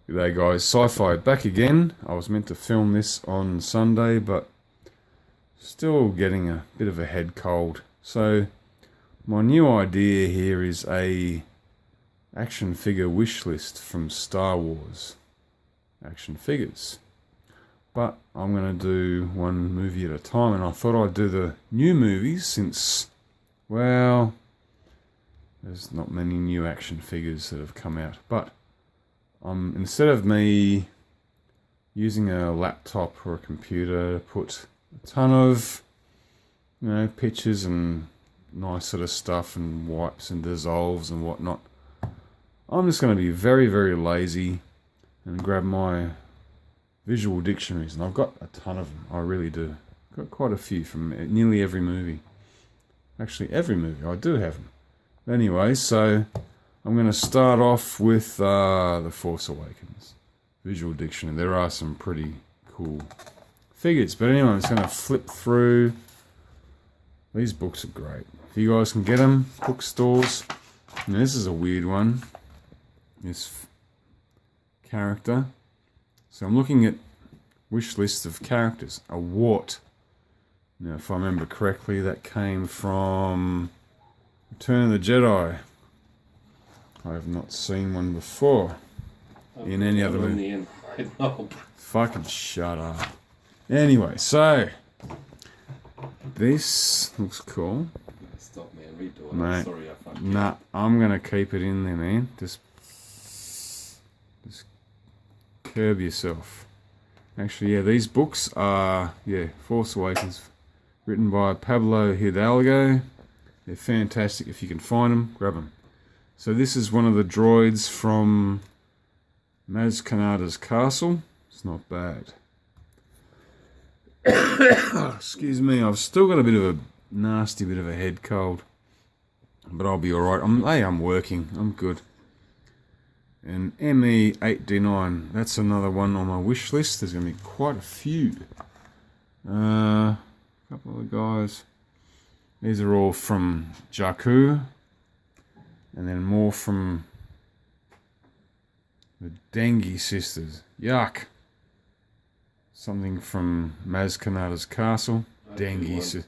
G'day guys, Sci-Fi back again. I was meant to film this on Sunday, but still getting a bit of a head cold. So my new idea here is a action figure wish list from Star Wars action figures. But I'm going to do one movie at a time, and I thought I'd do the new movies since, well, there's not many new action figures that have come out. But instead of me using a laptop or a computer to put a ton of, pictures and nice sort of stuff and wipes and dissolves and whatnot, I'm just going to be very, very lazy and grab my visual dictionaries, and I've got a ton of them. I really do. Got quite a few from nearly every movie. Actually, every movie I do have them. Anyway, so I'm going to start off with The Force Awakens visual dictionary. There are some pretty cool figures, but anyway, I'm just going to flip through. These books are great. If you guys can get them, bookstores. Now, this is a weird one. This character. So I'm looking at wish lists of characters. A wart. Now, if I remember correctly, that came from Return of the Jedi. I have not seen one before in any other movie. Fucking shut up. Anyway, so this looks cool. Stop, man. Redo it. Mate, Sorry, I fucked nah, I'm gonna keep it in there, man. Just curb yourself. Actually, yeah, these books are, Force Awakens, written by Pablo Hidalgo. They're fantastic. If you can find them, grab them. So this is one of the droids from Maz Kanata's castle. It's not bad. Excuse me, I've still got a bit of a nasty bit of a head cold, but I'll be alright. I'm working. I'm good. And ME8D9, that's another one on my wish list. There's going to be quite a few. A couple of guys. These are all from Jakku. And then more from the Dengi sisters. Yuck. Something from Maz Kanata's castle. Dengi sisters.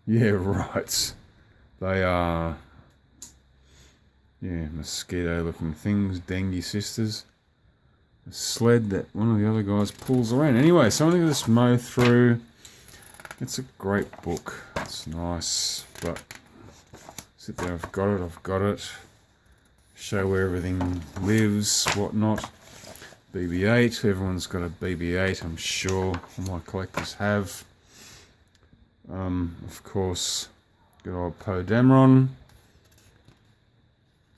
Yeah, right. They are, mosquito-looking things. Dengi sisters. A sled that one of the other guys pulls around. Anyway, so I'm going to just mow through. It's a great book. It's nice, but sit there. I've got it. Show where everything lives, whatnot. BB-8. Everyone's got a BB-8. I'm sure all my collectors have. Of course, good old Poe Dameron.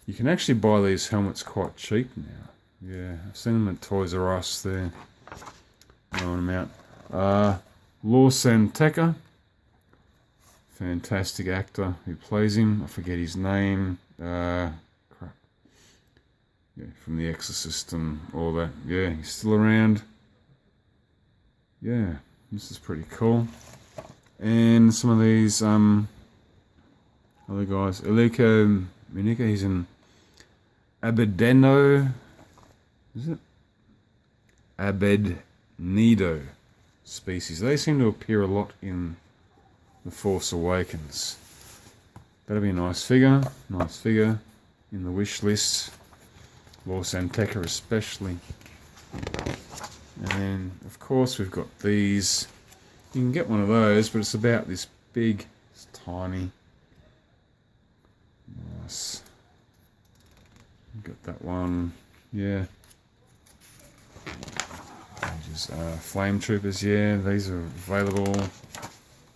You can actually buy these helmets quite cheap now. Yeah, I've seen them at Toys R Us there. Knowing them out. Lawson Tecker. Fantastic actor who plays him. I forget his name. From The Exorcist and all that. Yeah, he's still around. Yeah, this is pretty cool. And some of these other guys. Eliko Minika, he's an Abedeno. Is it? Abednedo species. They seem to appear a lot in The Force Awakens. That'll be a nice figure. Nice figure in the wish list. Lawson Tecker especially. And then, of course, we've got these. You can get one of those, but it's about this big. It's tiny. Nice. Got that one. Yeah. Just, flame troopers, yeah. These are available.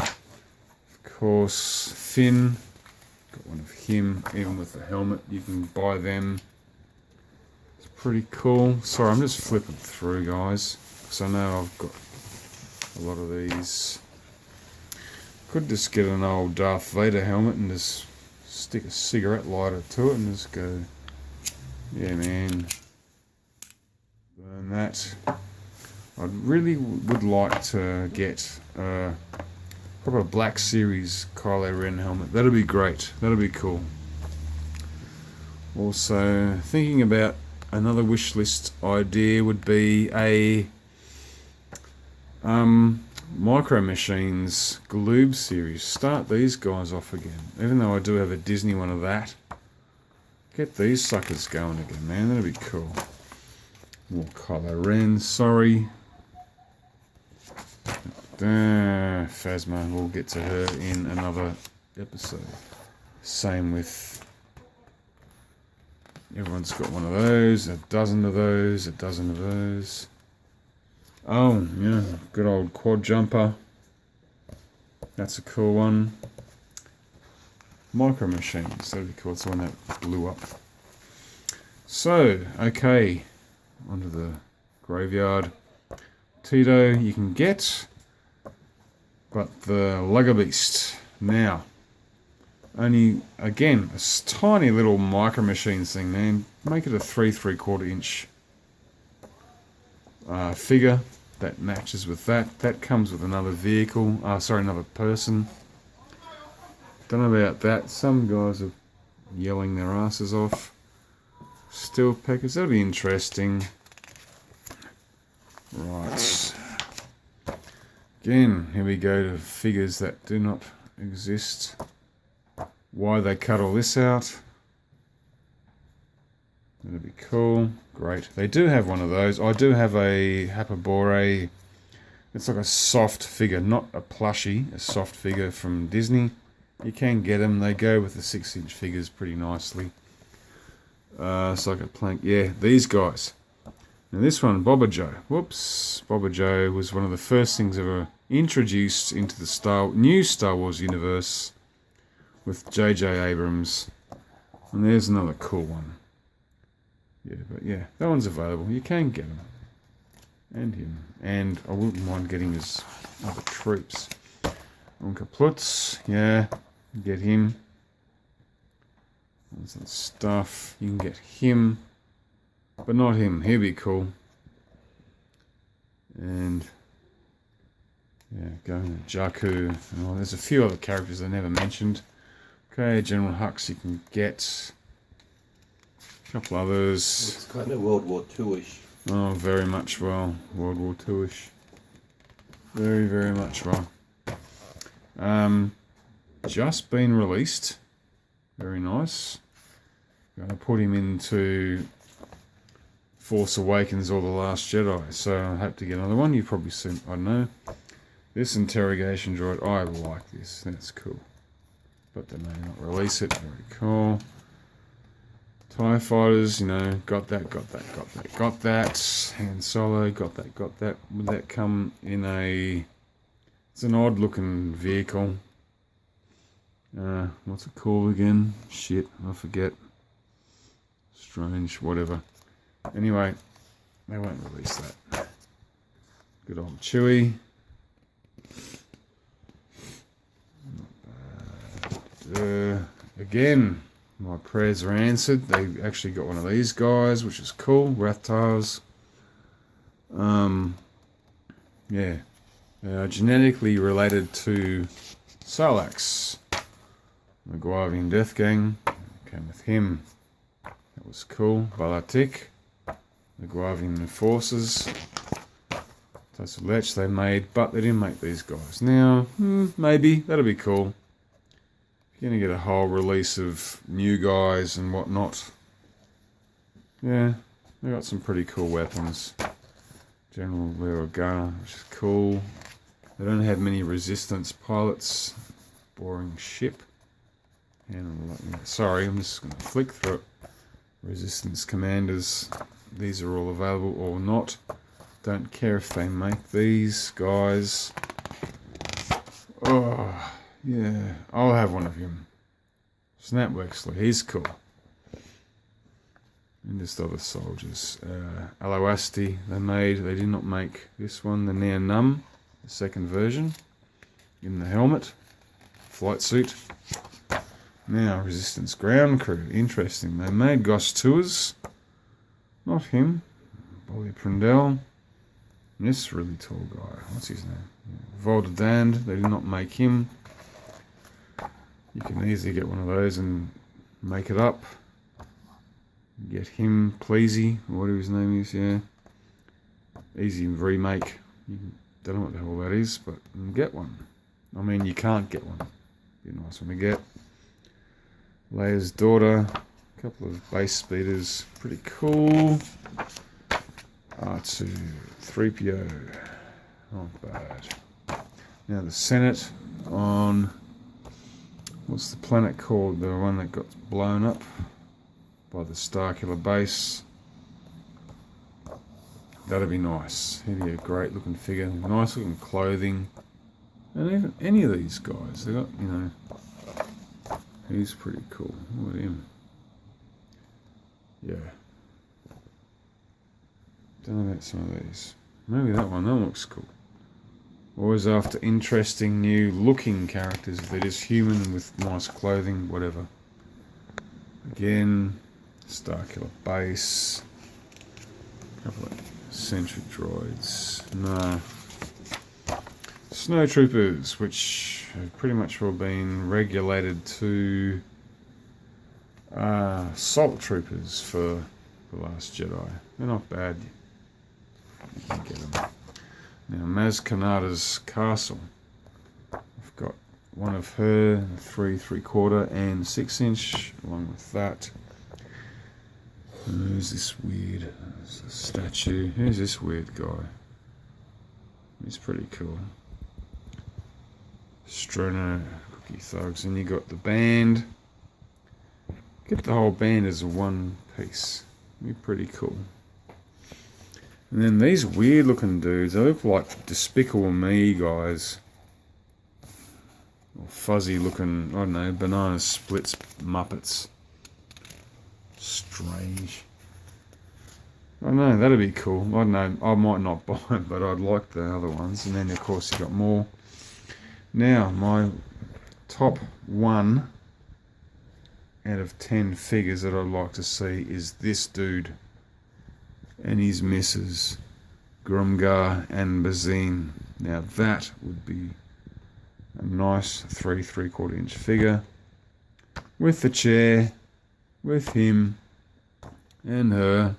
Of course, Finn. Got one of him, even with the helmet. You can buy them. Pretty cool. Sorry, I'm just flipping through, guys, because I know I've got a lot of these. Could just get an old Darth Vader helmet and just stick a cigarette lighter to it and just go, yeah, man, burn that. I really would like to get a proper Black Series Kylo Ren helmet. That'd be great. That'd be cool. Also, thinking about another wish list idea would be a Micro Machines Galoob series. Start these guys off again. Even though I do have a Disney one of that. Get these suckers going again, man. That'd be cool. More Kylo Ren, sorry. Phasma, we'll get to her in another episode. Same with... Everyone's got one of those, a dozen of those, a dozen of those. Oh, yeah, good old quad jumper. That's a cool one. Micro Machines, that'd be cool. It's the one that blew up. So, okay, onto the graveyard. Tito, you can get, but the Lego Beast now. Only, again, a tiny little Micro Machines thing, man. Make it a 3/3/4 inch figure that matches with that. That comes with another vehicle, another person. Don't know about that. Some guys are yelling their asses off. Steel packers, that'll be interesting. Right. Again, here we go to figures that do not exist. Why they cut all this out. That'd be cool. Great. They do have one of those. I do have a Hapabore. It's like a soft figure, not a plushie, a soft figure from Disney. You can get them. They go with the 6-inch figures pretty nicely. It's like a plank. Yeah, these guys. Now this one, Boba Joe. Whoops. Boba Joe was one of the first things ever introduced into the new Star Wars universe with J.J. Abrams. And there's another cool one. Yeah, but yeah, that one's available. You can get him. And him. And I wouldn't mind getting his other troops. Unka Plutz, yeah, get him. All that stuff. You can get him, but not him. He'd be cool. And yeah, going to Jakku. Oh, there's a few other characters I never mentioned. Okay, General Hux you can get. A couple others. It's kind of World War II-ish. Oh, very much well. World War II-ish. Very, very much well. Just been released. Very nice. Going to put him into Force Awakens or The Last Jedi. So I hope to get another one. You've probably seen, I don't know. This interrogation droid, I like this. That's cool. But they may not release it. Very cool. TIE Fighters, you know, got that. Han Solo, got that. Would that come in a... It's an odd looking vehicle. What's it called again? Shit, I forget. Strange, whatever. Anyway, they won't release that. Good old Chewie. Again, my prayers are answered. They actually got one of these guys, which is cool. Rathars. Yeah. They are genetically related to Sarlacc. The Guavian Death Gang. Came with him. That was cool. Balatik. The Guavian Forces. That's a Lech they made, but they didn't make these guys. Now, maybe. That'll be cool. You're going to get a whole release of new guys and whatnot. Yeah, they got some pretty cool weapons. General Lerogana, which is cool. They don't have many resistance pilots. Boring ship. And sorry, I'm just going to flick through it. Resistance commanders. These are all available or not. Don't care if they make these guys. Oh, yeah. I'll have one of him. Snap Wexler, he's cool. And just other soldiers. Alawasti, they did not make this one, the Nea Num, the second version. In the helmet. Flight suit. Now, Resistance Ground Crew, interesting. They made Goss Tours. Not him. Bolly Prindell. And this really tall guy, what's his name? Volder Dand, they did not make him. You can easily get one of those and make it up. Get him, Pleasy, or whatever his name is, yeah. Easy remake. Don't know what the hell that is, but get one. I mean, you can't get one. Be a nice one to get. Leia's daughter. A couple of base speeders. Pretty cool. R2. 3PO. Not bad. Now the Senate on... What's the planet called? The one that got blown up by the Starkiller base. That'd be nice. He'd be a great looking figure. Nice looking clothing. And even any of these guys, they got, you know, he's pretty cool. Look at him. Yeah. Don't know about some of these. Maybe that one looks cool. Always after interesting new looking characters. If they're just human with nice clothing, whatever. Again, Starkiller base. Couple of sentry droids. No. Snow troopers, which have pretty much all been regulated to salt troopers for The Last Jedi. They're not bad. You can get them. Now, Maz Kanata's castle. I've got one of her, 3 3/4 and 6-inch, along with that. Who's this weird statue? Who's this weird guy? He's pretty cool. Stroner, Cookie Thugs, and you got the band. Get the whole band as one piece. Be pretty cool. And then these weird looking dudes, they look like Despicable Me guys. Or fuzzy looking, I don't know, banana splits Muppets. Strange. I don't know, that'd be cool. I don't know, I might not buy them, but I'd like the other ones. And then of course you got more. Now, my top 1 out of 10 figures that I'd like to see is this dude and his missus, Grumgar and Bazine. Now that would be a nice 3 3/4 inch figure with the chair, with him and her.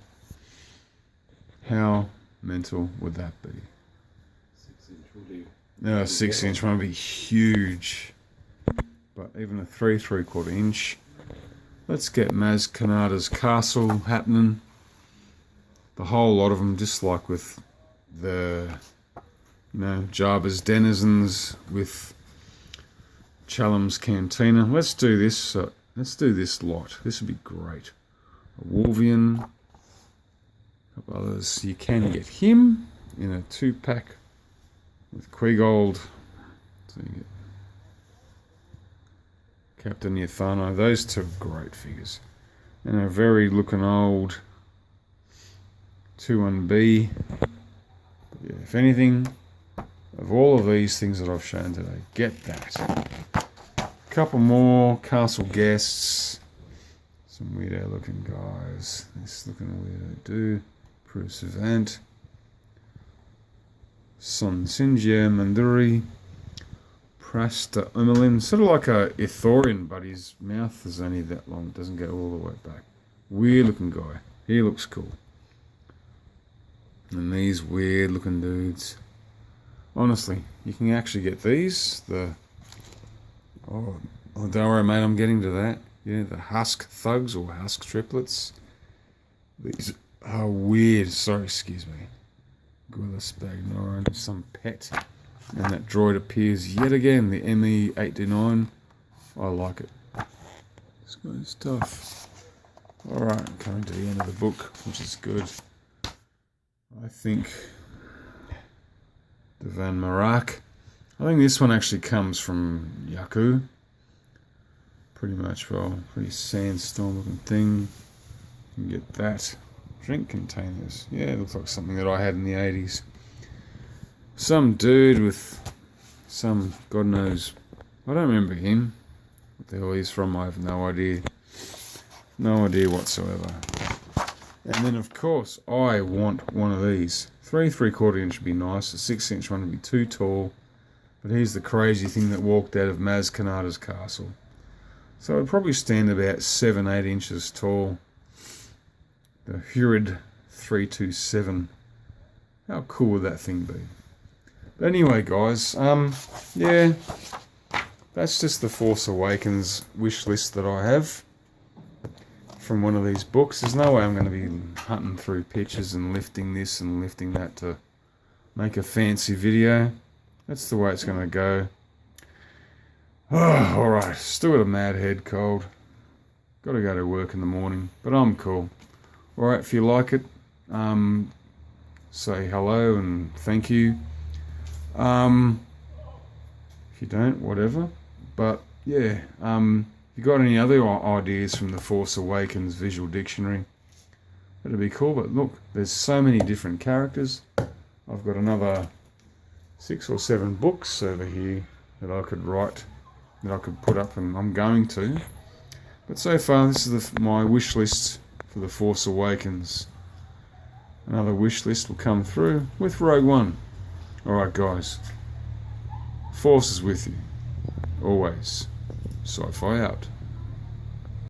How mental would that be? 6-inch will do. No, 6-inch one would be huge. But even a 3 3/4 inch. Let's get Maz Kanata's castle happening. The whole lot of them, just like with the, you know, Jabba's denizens with Chalum's Cantina. Let's do this. Let's do this lot. This would be great. A Wolvian. A couple others. You can get him in a 2-pack with Quigold. So you get Captain Yathano. Those 2 are great figures. And a very looking old 2-1B. Yeah, if anything, of all of these things that I've shown today, get that. A couple more castle guests. Some weirdo looking guys. This looking weirdo dude. Prue Savant. Son Sinjir Manduri. Prasta Umalin. Sort of like a Ithorian, but his mouth is only that long. It doesn't go all the way back. Weird looking guy. He looks cool. And these weird looking dudes. Honestly, you can actually get these. Oh, don't worry, mate, I'm getting to that. Yeah, the Husk Thugs or Husk Triplets. These are weird. Sorry, excuse me. Gwilla Spagnoran, some pet. And that droid appears yet again, the ME-829. I like it. This guy's tough. Alright, I'm coming to the end of the book, which is good. I think the Van Marak. I think this one actually comes from Yaku. Pretty much, well, pretty sandstorm looking thing. You can get that. Drink containers. Yeah, it looks like something that I had in the 80s. Some dude with some, God knows, I don't remember him. What the hell he's from, I have no idea. No idea whatsoever. And then, of course, I want one of these. 3 3/4 inch would be nice. A 6-inch one would be too tall. But here's the crazy thing that walked out of Maz Kanata's castle. So it would probably stand about 7-8 inches tall. The Hurid 327. How cool would that thing be? But anyway, guys, yeah, that's just the Force Awakens wish list that I have from one of these books. There's no way I'm going to be hunting through pictures and lifting this and lifting that to make a fancy video. That's the way it's going to go. Oh, alright, still got a mad head cold. Got to go to work in the morning, but I'm cool. Alright, if you like it, say hello and thank you. If you don't, whatever. But yeah, if you got any other ideas from the Force Awakens visual dictionary, that'd be cool. But look, there's so many different characters. I've got another 6 or 7 books over here that I could write, that I could put up, and I'm going to. But so far, this is my wish list for the Force Awakens. Another wish list will come through with Rogue One. Alright guys, Force is with you. Always. Sci-fi out.